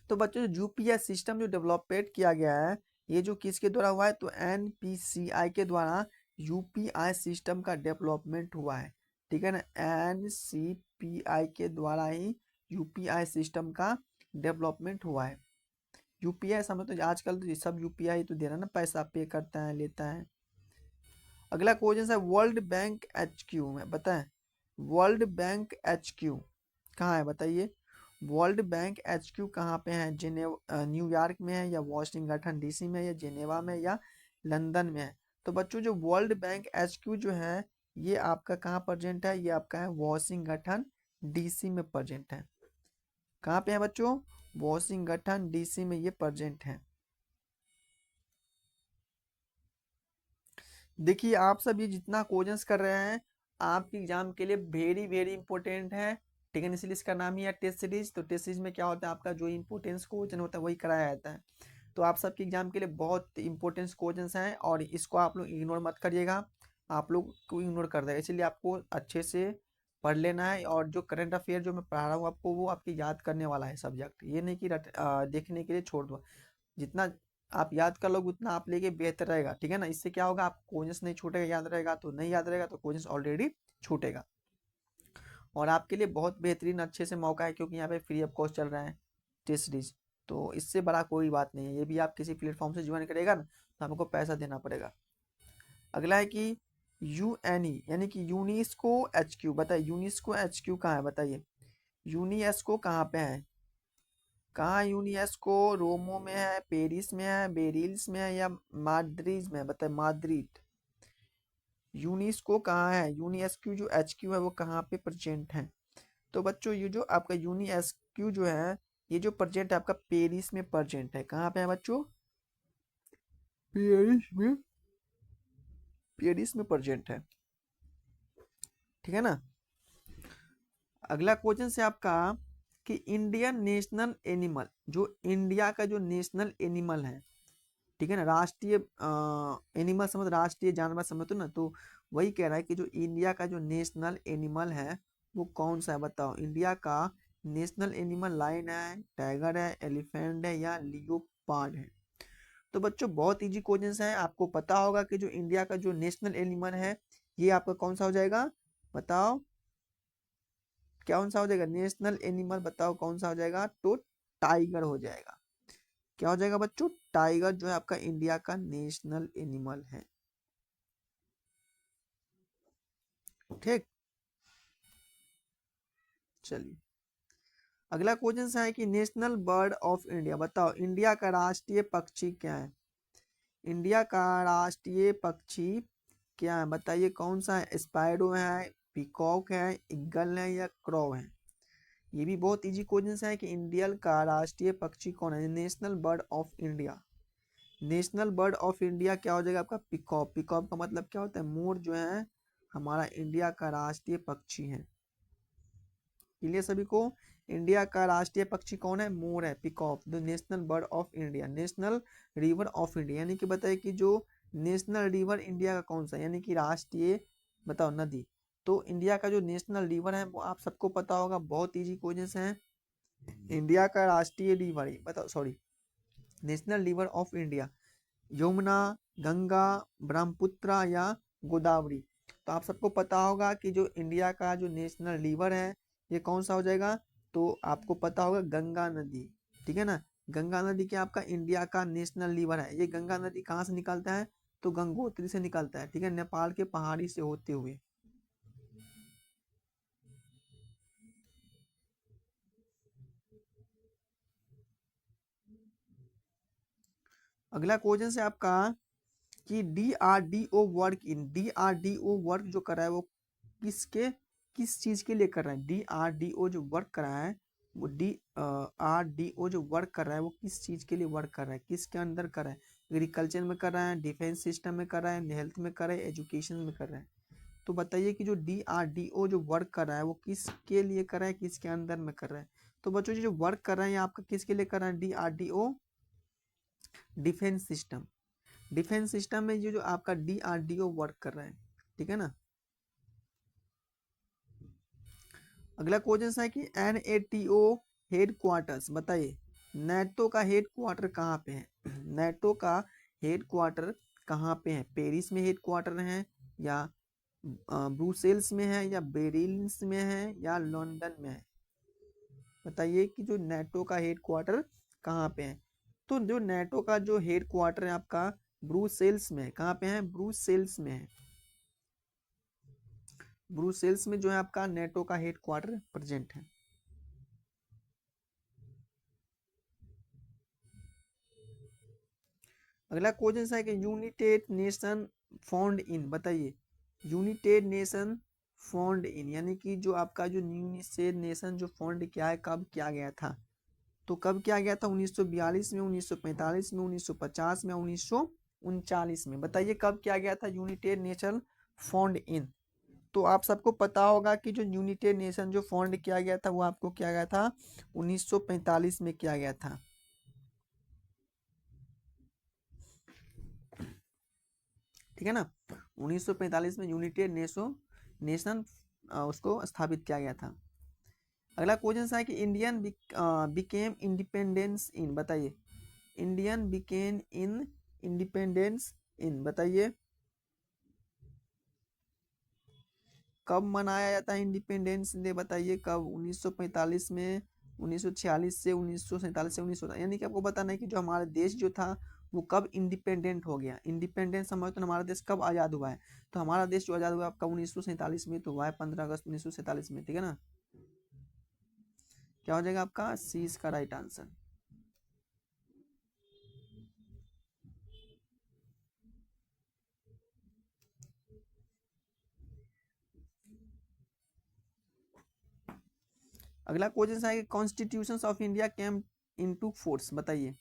Speaker 1: तो बच्चों जो यूपीआई सिस्टम जो डेवलपमेंट किया गया है ये जो किसके द्वारा हुआ है, तो एनपीसीआई के द्वारा यूपीआई सिस्टम का डेवलपमेंट हुआ है, ठीक है ना। एनसीपीआई के द्वारा ही यूपीआई सिस्टम का डेवलपमेंट हुआ है। यूपीआई समझ तो आजकल तो ये सब यूपीआई तो दे रहा है ना, पैसा पे करता है लेता है। अगला क्वेश्चन है वर्ल्ड बैंक एचक्यू में, बताएं वर्ल्ड बैंक एचक्यू कहाँ है बताइए। वर्ल्ड बैंक एचक्यू कहाँ पे है, न्यूयॉर्क में है या वॉशिंगटन डीसी में है या जेनेवा में या लंदन में है। तो बच्चों जो वर्ल्ड बैंक एचक्यू जो है ये आपका कहाँ प्रेजेंट है, ये आपका है वॉशिंगटन डीसी में प्रेजेंट है, कहाँ पे है बच्चों? वॉशिंगटन डीसी में ये प्रेजेंट है। देखिए आप सब ये जितना क्वेश्चंस कर रहे हैं आपके एग्जाम के लिए वेरी वेरी इंपॉर्टेंट है, ठीक है, इसलिए इसका नाम ही है टेस्ट सीरीज। तो टेस्ट सीरीज में क्या होता है, आपका जो इंपॉर्टेंस क्वेश्चन होता है वही कराया जाता है। तो आप सबके एग्जाम के लिए बहुत इंपॉर्टेंट क्वेश्चंस हैं और इसको आप लोग इग्नोर मत करिएगा, आप लोग को इग्नोर कर देगा, इसलिए आपको अच्छे से पढ़ लेना है। और जो करंट अफेयर जो मैं पढ़ा रहा हूँ आपको वो आपकी याद करने वाला है सब्जेक्ट, ये नहीं कि देखने के लिए छोड़ दो। जितना आप याद कर लोगे उतना आप लेके बेहतर रहेगा, ठीक है ना। इससे क्या होगा, आप क्वेश्चंस नहीं छूटेगा, याद रहेगा तो नहीं याद रहेगा तो क्वेश्चंस ऑलरेडी छूटेगा। और आपके लिए बहुत बेहतरीन अच्छे से मौका है क्योंकि यहाँ पे फ्री ऑफ कॉस्ट चल रहा है टेस्ट सीरीज, तो इससे बड़ा कोई बात नहीं है। ये भी आप किसी प्लेटफॉर्म से ज्वाइन करेगा ना तो हमको पैसा देना पड़ेगा। अगला है कि यूएनई यानी कि यूनेस्को एचक्यू, बताइए यूनेस्को एचक्यू कहाँ है, बताइए यूनेस्को कहाँ पे है? कहाँ यूनेस्को? रोमो में है, पेरिस में है, बेरिल्स में है या माद्रिद में है? बताइए माद्रिद। यूनेस्को कहाँ है? यूनेस्को जो एचक्यू है वो कहाँ पे प्रेजेंट है? तो बच्चों ये जो आपका यूनेस्को जो है ये जो प्रेजेंट है आपका पेरिस में प्रेजेंट है। कहाँ पे है बच्चों? पेरिस में, पेरिस में प्रेजेंट है, ठीक है ना। अगला क्वेश्चन से आपका कि इंडियन नेशनल एनिमल, जो इंडिया का जो नेशनल एनिमल है, ठीक है ना, राष्ट्रीय एनिमल समझ, राष्ट्रीय जानवर समझ तो ना, तो वही कह रहा है कि जो इंडिया का जो नेशनल एनिमल है वो कौन सा है, बताओ। इंडिया का नेशनल एनिमल लायन है, टाइगर है, एलिफेंट है या लियोपार्ड है? तो बच्चों बहुत इजी क्वेश्चन है, आपको पता होगा कि जो इंडिया का जो नेशनल एनिमल है ये आपका कौन सा हो जाएगा, बताओ कौन सा हो जाएगा नेशनल एनिमल, बताओ कौन सा हो जाएगा? तो टाइगर हो जाएगा। क्या हो जाएगा बच्चों? टाइगर जो है आपका इंडिया का नेशनल एनिमल है, ठीक। चलिए अगला क्वेश्चन है कि नेशनल बर्ड ऑफ इंडिया, बताओ इंडिया का राष्ट्रीय पक्षी क्या है? इंडिया का राष्ट्रीय पक्षी क्या है, बताइए कौन सा है? स्पाइरो है, पीकॉक है, ईगल है या क्रो है? ये भी बहुत इजी क्वेश्चन है कि इंडिया का राष्ट्रीय पक्षी कौन है, national bird of India. National bird of India क्या हो जाएगा आपका? पिकॉक। पिकॉक का मतलब क्या होता है? मोर जो है हमारा इंडिया का राष्ट्रीय पक्षी है। क्लियर सभी को? इंडिया का राष्ट्रीय पक्षी कौन है? मोर है, peacock. The national bird of India. National river of India यानी कि बताइए कि जो नेशनल रिवर इंडिया का कौन सा, यानी कि राष्ट्रीय, बताओ नदी। तो इंडिया का जो नेशनल रिवर है वो आप सबको पता होगा, बहुत इजी क्वेश्चन है। इंडिया का राष्ट्रीय रिवर बताओ, sorry national river of India, Yamuna, Ganga, Brahmaputra या गोदावरी? तो आप सबको पता होगा कि जो इंडिया का जो नेशनल रिवर है ये कौन सा हो जाएगा? तो आपको पता होगा गंगा नदी, ठीक है ना। गंगा नदी क्या आपका इंडिया का नेशनल रिवर है। ये गंगा नदी कहाँ से निकलता है? तो गंगोत्री से निकलता है, ठीक है, नेपाल के पहाड़ी से होते हुए। अगला क्वेश्चन से आपका कि DRDO work in, DRDO work जो कर रहा है वो किसके, किस चीज के लिए कर रहा है? डीआरडीओ जो वर्क कर रहा है वो डी आर डी ओ जो वर्क कर रहा है वो किस चीज के लिए वर्क कर रहा है, किसके अंदर कर रहा है? एग्रीकल्चर में कर रहा है, डिफेंस सिस्टम में कर रहा है, हेल्थ में कर रहा है, एजुकेशन में कर रहा है? तो बताइए कि जो डीआरडीओ जो वर्क कर रहा है वो किसके लिए कर रहा है, किसके अंदर में कर रहा है? तो बच्चों जो वर्क कर रहा है आपका किसके लिए कर रहा है? DRDO defence system, defence system में ये जो आपका डीआरडीओ वर्क कर रहा है, ठीक है ना। अगला क्वेश्चन है कि एनएटीओ हेड क्वार्टर्स, बताइए नेटो का हेड क्वार्टर कहाँ पे है? नेटो का हेड क्वार्टर कहाँ पे है? पेरिस में हेड क्वार्टर है या ब्रुसेल्स में है या बेरिल्स में है या लंदन में है? बताइए कि जो नेटो का हेड क्वार्टर कहाँ पे है? तो जो नेटो का जो हेड क्वार्टर है आपका ब्रुसेल्स में है। कहाँ पे है? ब्रुसेल्स में है। ब्रुसेल्स में जो है आपका नेटो का हेड क्वार्टर प्रेजेंट है। अगला क्वेश्चन है कि यूनाइटेड नेशन फाउंड इन, बताइए यूनाइटेड नेशन फाउंड इन, यानी कि जो आपका जो यूनिसेफ नेशन जो फाउंड किया है, कब किया गया था? तो कब किया गया था? 1942 में, 1945 में, 1950 में, 1939 में। बताइए कब किया गया था यूनाइटेड नेशन फाउंड इन? तो आप सबको पता होगा कि जो यूनाइटेड नेशन जो फाउंड किया गया था वो आपको किया गया था 1945 में किया गया था। ठीक है ना, 1945 में यूनाइटेड नेशन उसको स्थापित किया गया था। अगला क्वेश्चन है कि इंडियन बिकेम इंडिपेंडेंस इन, बताइए Indian became in independence in, बताइए कब मनाया जाता है इंडिपेंडेंस डे? बताइए कब? 1945 में, 1946 से, 1947 से, 1900, यानी कि आपको बताना है कि जो हमारा देश जो था वो कब इंडिपेंडेंट हो गया। इंडिपेंडेंस समझते हैं, हमारा देश कब आज़ाद हुआ है? तो हमारा देश जो आज़ाद हुआ है आपका 1947 में तो हुआ है, 15 अगस्त 1947 में। ठीक है ना, क्या हो जाएगा आपका? सी इसका राइट आंसर। अगला क्वेश्चन है कि constitution of India came into force, बताइए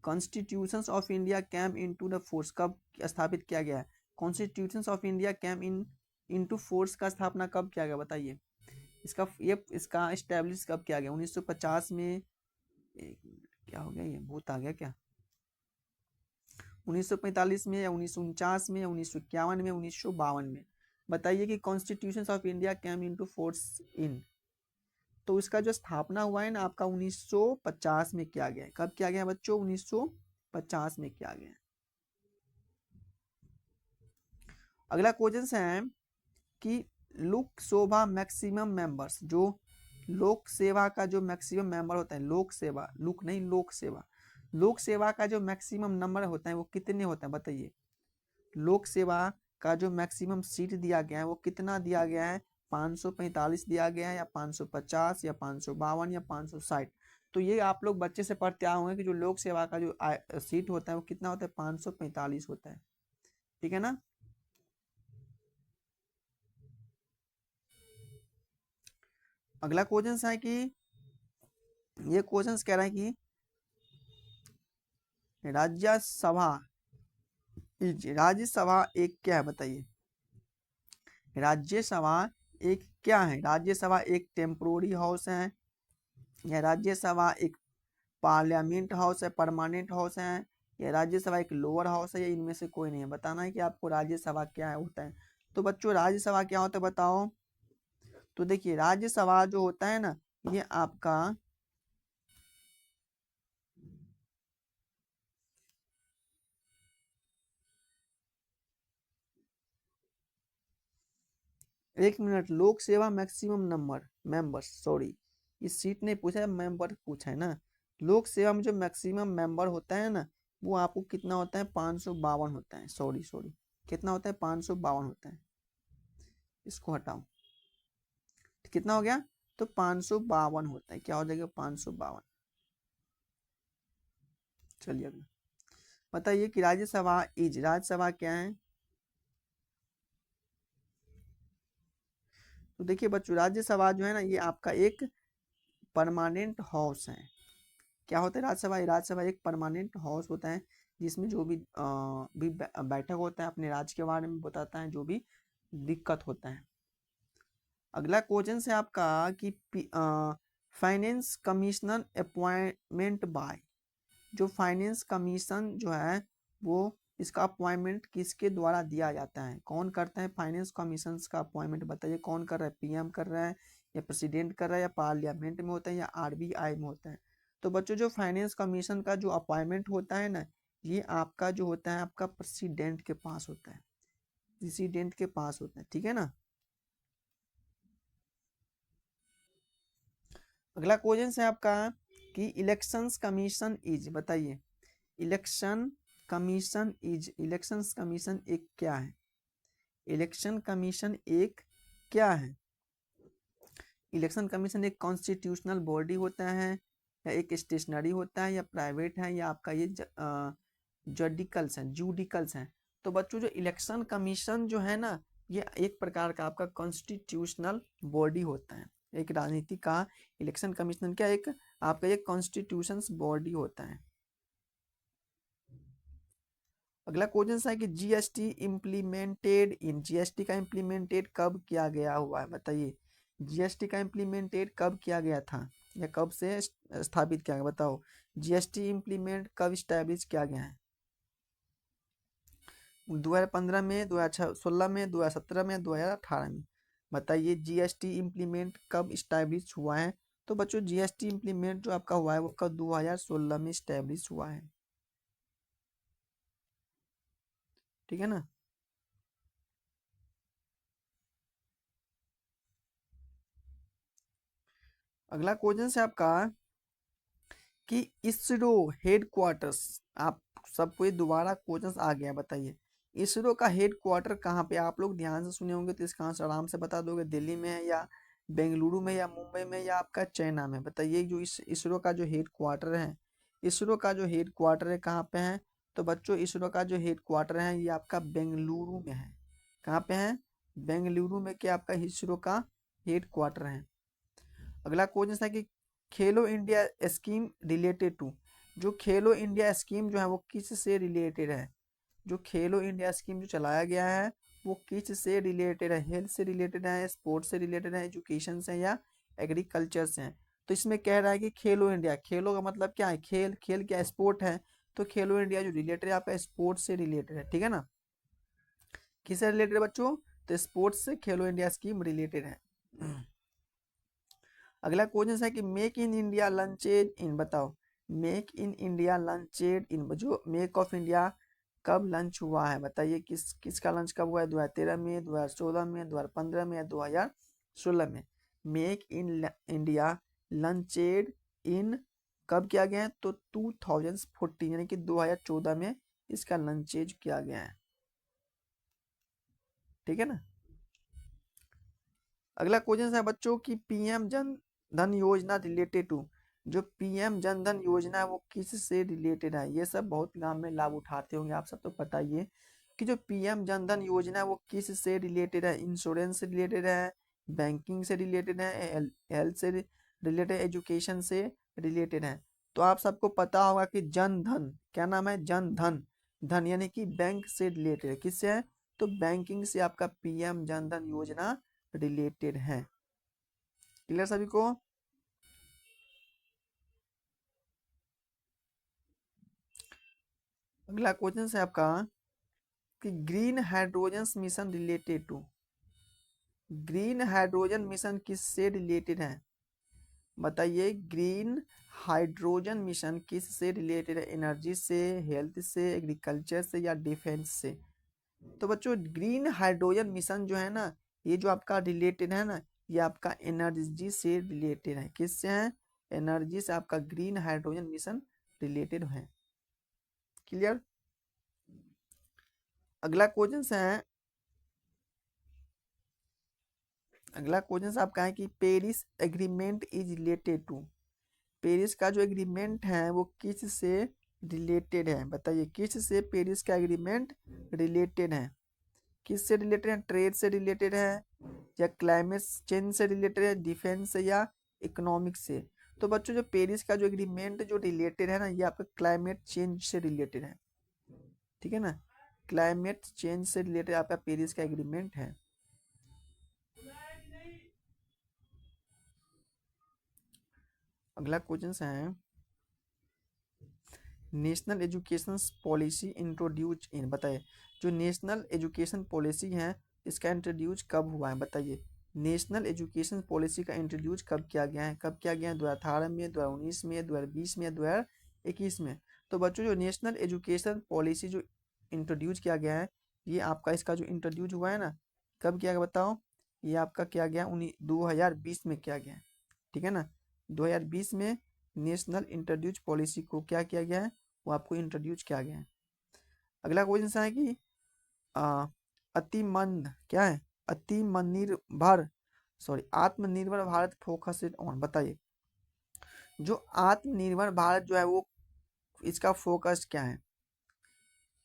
Speaker 1: constitution of India came into the force कब स्थापित किया गया है? Constitution of India came into force का स्थापना कब किया गया? बताइए इसका एस्टेब्लिश कब किया गया? 1950 में, एक मिनट, क्या हो गया, ये भूत आ गया क्या? 1945 में, या 1949 में, या 1951 में, 1952 में? बताइए कि constitution of India came into force in, तो इसका जो स्थापना हुआ है ना आपका 1950 में किया गया है। कब किया गया है बच्चों? 1950 में किया गया है। अगला क्वेश्चन है कि लोक सेवा मैक्सिमम मेंबर्स, जो लोक सेवा का जो मैक्सिमम मेंबर होता है, लोक सेवा, लुक नहीं, लोक सेवा, लोक सेवा का जो मैक्सिमम नंबर होता है वो कितने होता है? बताइए लोक सेवा का जो मैक्सिमम सीट दिया गया है वो कितना दिया गया है? 545 दिया गया है, या 550, या 552, या 560? तो ये आप लोग बच्चे से पढ़ते आए होंगे कि जो लोक सेवा का जो सीट होता है वो कितना होता है? 545 होता है। ठीक है ना। अगला क्वेश्चन है कि ये क्वेश्चन कह रहा है कि राज्यसभा राज्यसभा एक क्या है? बताइए राज्यसभा एक क्या है? राज्यसभा एक टेम्पोररी हाउस है, या राज्यसभा एक पार्लियामेंट हाउस है, परमानेंट हाउस है, या राज्यसभा एक लोअर हाउस है, या इनमें से कोई नहीं है? बताना है कि आपको राज्यसभा क्या है होता है। तो बच्चों राज्यसभा क्या होता है बताओ? तो देखिए राज्यसभा जो होता है ना, ये आपका एक मिनट, लोक सेवा मैक्सिमम नंबर मेंबर्स, सॉरी इस सीट ने पूछा है, मेंबर पूछा है ना। लोक सेवा में जो मैक्सिमम मेंबर होता है ना वो आपको कितना होता है? 552 होता है, सॉरी सॉरी, कितना होता है? 552 होता है। इसको हटाओ, कितना हो गया? तो 552 होता है। क्या हो जाएगा? 552। चलिए अगला बताइए कि राज्यसभा क्या है? तो देखिए बच्चों राज्यसभा जो है ना ये आपका एक परमानेंट हाउस है। क्या होता है राज्यसभा? राज्यसभा एक परमानेंट हाउस होता है जिसमें जो भी बैठक होता है अपने राज्य के बारे में बताता है, जो भी दिक्कत होता है। अगला क्वेश्चन है आपका कि फाइनेंस कमिश्नर अपॉइंटमेंट बाय, जो फाइनेंस कमीशन जो है वो इसका अपॉइंटमेंट किसके द्वारा दिया जाता है? कौन करता है फाइनेंस कमीशन का अपॉइंटमेंट? बताइए कौन कर रहा है? पीएम कर रहा है, या प्रेसिडेंट कर रहा है, या पार्लियामेंट में होता है, या आरबीआई में होता है? तो बच्चों जो फाइनेंस कमीशन का जो अपॉइंटमेंट होता है ना ये आपका जो होता है आपका प्रेसिडेंट के पास होता है, प्रेसिडेंट के पास होता है। ठीक है ना। अगला क्वेश्चन है आपका कि इलेक्शंस कमीशन इज, बताइए इलेक्शन कमीशन एक क्या है? इलेक्शन कमीशन एक क्या है? इलेक्शन कमीशन एक कॉन्स्टिट्यूशनल बॉडी होता है, या एक स्टेशनरी होता है, या प्राइवेट है, या आपका ये जुडिकल्स है? तो बच्चों जो इलेक्शन कमीशन जो है ना ये एक प्रकार का आपका कॉन्स्टिट्यूशनल बॉडी होता है। एक राजनीति का इलेक्शन कमीशन क्या एक आपका एक कॉन्स्टिट्यूशन बॉडी होता है। अगला क्वेश्चन है कि जीएसटी इम्प्लीमेंटेड इन, जीएसटी का इम्प्लीमेंटेड कब किया गया हुआ है, बताइए। जीएसटी का इम्प्लीमेंटेड कब किया गया था या कब से स्थापित किया गया, बताओ। जीएसटी इम्प्लीमेंट कब स्टैब्लिश किया गया है? 2015 में, 2016 में, 2017 में, 2018 में, बताइए। जीएसटी इम्प्लीमेंट कब स्टैब्लिश हुआ है? तो बच्चों जीएसटी इम्प्लीमेंट जो आपका हुआ है वो कब 2016 में स्टैब्लिश हुआ है, ठीक है ना। अगला क्वेश्चन है आपका कि इसरो हेडक्वार्टर्स, आप सबको ये दोबारा क्वेश्चन आ गया, बताइए। इसरो का हेडक्वार्टर कहाँ पे? आप लोग ध्यान से सुने होंगे तो इसका आंसर आराम से बता दोगे। दिल्ली में है या बेंगलुरु में या मुंबई में या आपका चाइना में, बताइए। जो इसरो का जो हेडक्वार्टर है, इसरो का जो हेडक्वार्टर है कहाँ पे है? तो बच्चों इसरो का जो हेडक्वार्टर है ये आपका बेंगलुरु में है। कहाँ पे है? बेंगलुरु में क्या आपका इसरो का हेडक्वार्टर है। अगला क्वेश्चन है कि खेलो इंडिया स्कीम रिलेटेड टू, जो खेलो इंडिया स्कीम जो है वो किस से रिलेटेड है? जो खेलो इंडिया स्कीम जो चलाया गया है वो किस से रिलेटेड है? हेल्थ से रिलेटेड है, स्पोर्ट्स से रिलेटेड है, एजुकेशन से या एग्रीकल्चर से है? तो इसमें कह रहा है कि खेलो इंडिया, खेलो का मतलब क्या है? खेल, खेल क्या स्पोर्ट है, तो खेलो इंडिया जो रिलेटेड है आपका स्पोर्ट्स से रिलेटेड है, ठीक है ना। किससे रिलेटेड है बच्चों? तो स्पोर्ट्स से खेलो इंडिया स्कीम रिलेटेड है। अगला क्वेश्चन है कि मेक इन इंडिया लॉन्चेड इन, बताओ। मेक इन इंडिया लॉन्चेड इन, जो मेक ऑफ इंडिया कब लॉन्च हुआ है, बताइए। किसका लॉन्च कब हुआ है? 2013 में, 2014 में, 2015 में या 2016 में? मेक इन इंडिया लॉन्चेड इन कब किया गया है? तो 2014 यानी कि 2014 में इसका लॉन्चेज किया गया है, ठीक है ना। अगला क्वेश्चन है बच्चों की पीएम जन धन योजना रिलेटेड टू, जो पीएम जन धन योजना है वो किस से रिलेटेड है? ये सब बहुत गांव में लाभ उठाते होंगे आप सब, तो पता ही है कि जो पीएम जन धन योजना है वो किस से रिलेटेड है? इंश्योरेंस से रिलेटेड है, बैंकिंग से रिलेटेड है, हेल्थ से रिलेटेड, एजुकेशन से रिलेटेड है। तो आप सबको पता होगा कि जन धन, क्या नाम है? जन धन, धन यानी कि बैंक से रिलेटेड है। किससे है? तो बैंकिंग से आपका पीएम जन धन योजना रिलेटेड है। क्लियर सभी को? अगला क्वेश्चन है आपका कि green hydrogen mission related to, green hydrogen mission किससे रिलेटेड है? बताइए। ग्रीन हाइड्रोजन मिशन किस से रिलेटेड है? एनर्जी से, हेल्थ से, एग्रीकल्चर से या डिफेंस से? तो बच्चों ग्रीन हाइड्रोजन मिशन जो है ना, ये जो आपका रिलेटेड है ना, ये आपका एनर्जी से रिलेटेड है। किससे है? एनर्जी से आपका ग्रीन हाइड्रोजन मिशन रिलेटेड है। क्लियर? अगला क्वेश्चन है, अगला क्वेश्चन आपका है कि Paris agreement is related to, Paris का जो एग्रीमेंट है वो किस से रिलेटेड है? बताइए। किस से पेरिस का एग्रीमेंट रिलेटेड है? किस से रिलेटेड है? ट्रेड से रिलेटेड है या क्लाइमेट चेंज से रिलेटेड है, डिफेंस से या इकोनॉमिक से? तो बच्चों जो पेरिस का जो एग्रीमेंट जो रिलेटेड है ना, ये आपका क्लाइमेट चेंज से रिलेटेड है, ठीक है ना। क्लाइमेट चेंज से रिलेटेड आपका पेरिस का एग्रीमेंट है। अगला क्वेश्चन है नेशनल एजुकेशन पॉलिसी इंट्रोड्यूस इन, बताइए। जो नेशनल एजुकेशन पॉलिसी है इसका इंट्रोड्यूस कब हुआ है? बताइए। नेशनल एजुकेशन पॉलिसी का इंट्रोड्यूस कब किया गया है? कब किया गया है? 2018 में, 2019 में, 2020 में, 2021 में? तो बच्चों जो नेशनल एजुकेशन पॉलिसी जो इंट्रोड्यूस किया गया है, ये आपका इसका जो इंट्रोड्यूस हुआ है ना, कब किया गया बताओ। ये आपका किया गया 2020 में किया गया है, ठीक है ना। 2020 में नेशनल इंट्रोड्यूस पॉलिसी को क्या किया गया है? वो आपको इंट्रोड्यूस किया गया है। अगला क्वेश्चन है कि आ, अतिमंद क्या है? अतिमनिर्भर, सॉरी, आत्मनिर्भर भारत फोकस ऑन, बताइए। जो आत्मनिर्भर भारत जो है वो इसका फोकस क्या है?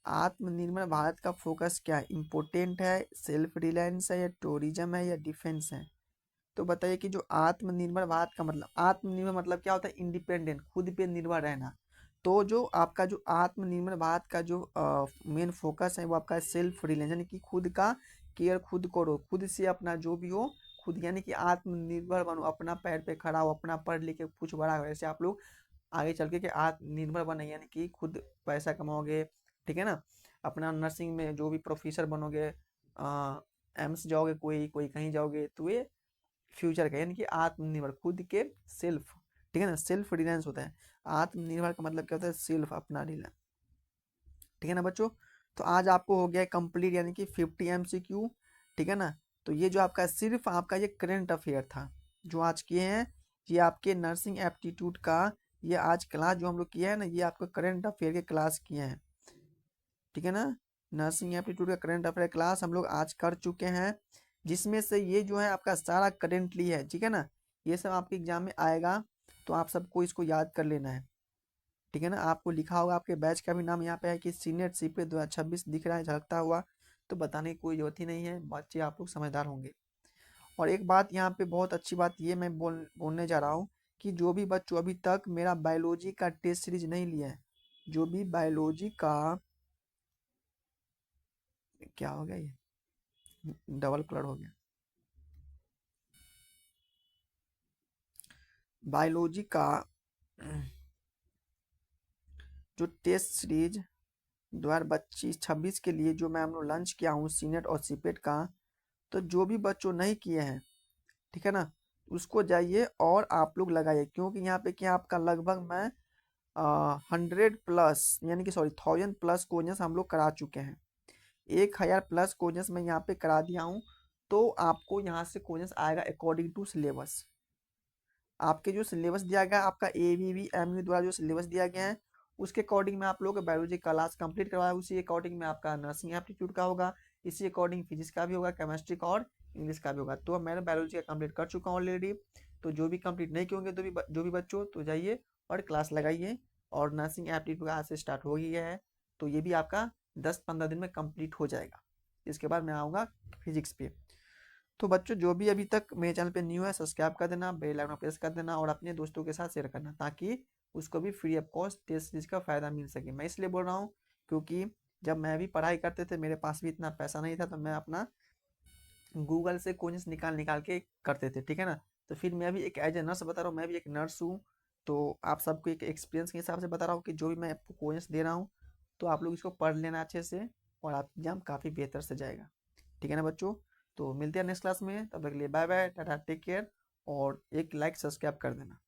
Speaker 1: आत्मनिर्भर भारत का फोकस क्या है? इम्पोर्टेंट है, सेल्फ रिलायंस है, या टूरिज्म है, या डिफेंस है? तो बताइए कि जो आत्मनिर्भर भारत का मतलब, आत्मनिर्भर मतलब क्या होता है? इंडिपेंडेंट, खुद पे निर्भर रहना। तो जो आपका जो आत्मनिर्भर भारत का जो मेन फोकस है वो आपका सेल्फ रिलायंस, यानी कि खुद का केयर खुद करो, खुद से अपना जो भी हो खुद, यानी कि आत्मनिर्भर बनो, अपना पैर पे खड़ा हो, अपना पढ़ लिख के कुछ बड़ा हो। ऐसे आप लोग आगे चल के आत्मनिर्भर बने, यानी कि खुद पैसा कमाओगे, ठीक है ना। अपना नर्सिंग में जो भी प्रोफेसर बनोगे, एम्स जाओगे, कोई कोई कहीं जाओगे, तो ये फ्यूचर का, यानी कि आत्मनिर्भर, खुद के सेल्फ, ठीक है ना। सेल्फ रिलायंस होता है। आत्मनिर्भर का मतलब क्या होता है? सेल्फ, अपना रिलायंस, ठीक है ना बच्चों। तो आज आपको हो गया कंप्लीट, यानी कि 50 MCQ, ठीक है ना। तो ये जो आपका सिर्फ आपका ये करंट अफेयर था जो आज किए हैं, ये आपके नर्सिंग एप्टीट्यूड का, ये आज क्लास जो हम लोग किए हैं ना, ये आपका करंट अफेयर के क्लास किए हैं, ठीक है ना। नर्सिंग एप्टीट्यूड का करंट अफेयर क्लास हम लोग आज कर चुके हैं, जिसमें से ये जो है आपका सारा करेंटली है, ठीक है ना। ये सब आपके एग्जाम में आएगा, तो आप सबको इसको याद कर लेना है, ठीक है ना। आपको लिखा होगा, आपके बैच का भी नाम यहाँ पे है कि सीनियर सीपे 2026 दिख रहा है झलकता हुआ, तो बताने की कोई जरूरत ही नहीं है, बच्चे आप लोग समझदार होंगे। और एक बात यहाँ पे बहुत अच्छी बात ये मैं बोलने जा रहा हूँ कि जो भी बच्चों अभी तक मेरा बायोलॉजी का टेस्ट सीरीज नहीं लिया है, जो भी बायोलॉजी का, क्या हो गया ये, डबल कलर हो गया, बायोलॉजी का जो टेस्ट सीरीज 2025-26 के लिए जो मैं हम लोग लॉन्च किया हूँ सीनेट और सीपेट का, तो जो भी बच्चों नहीं किए हैं, ठीक है ना, उसको जाइए और आप लोग लगाइए, क्योंकि यहाँ पे क्या आपका लगभग मैं 100 प्लस, यानी कि सॉरी 1000 प्लस क्वेश्चन हम लोग करा चुके हैं। 1000 प्लस क्वेश्चन मैं यहाँ पे करा दिया हूँ। तो आपको यहाँ से क्वेश्चन आएगा अकॉर्डिंग टू सिलेबस। आपके जो सिलेबस दिया गया है, आपका ABBMU द्वारा जो सिलेबस दिया गया है, उसके अकॉर्डिंग में आप लोग का बायोलॉजी क्लास कंप्लीट करवाया, उसी अकॉर्डिंग में आपका नर्सिंग एप्टीट्यूड का होगा, इसी अकॉर्डिंग फिजिक्स का भी होगा, केमिस्ट्री का और इंग्लिश का भी होगा। तो मैंने बायोलॉजी का कंप्लीट कर चुका हूँ ऑलरेडी। तो जो भी कंप्लीट नहीं किए होंगे, तो भी जो भी बच्चों, तो जाइए और क्लास लगाइए। और नर्सिंग एप्टीट्यूड आज से स्टार्ट हो गया है, तो ये भी आपका 10-15 दिन में कंप्लीट हो जाएगा। इसके बाद मैं आऊँगा फिजिक्स पे। तो बच्चों जो भी अभी तक मेरे चैनल पे न्यू है, सब्सक्राइब कर देना, बेल आइकन प्रेस कर देना, और अपने दोस्तों के साथ शेयर करना, ताकि उसको भी free of cost test series का फ़ायदा मिल सके। मैं इसलिए बोल रहा हूँ क्योंकि जब मैं भी पढ़ाई करते थे, मेरे पास भी इतना पैसा नहीं था, तो मैं अपना गूगल से क्वेश्चंस निकाल निकाल के करते थे, ठीक है ना। तो फिर मैं भी एक एज ए नर्स बता रहा हूँ, मैं भी एक नर्स हूँ। तो आप सबको एक एक्सपीरियंस के हिसाब से बता रहा हूँ कि जो भी मैं आपको क्वेश्चंस दे रहा हूँ, तो आप लोग इसको पढ़ लेना अच्छे से, और आप एग्जाम काफ़ी बेहतर से जाएगा, ठीक है ना बच्चों। तो मिलते हैं नेक्स्ट क्लास में, तब तक के लिए bye bye, tata, take care, और एक लाइक सब्सक्राइब कर देना।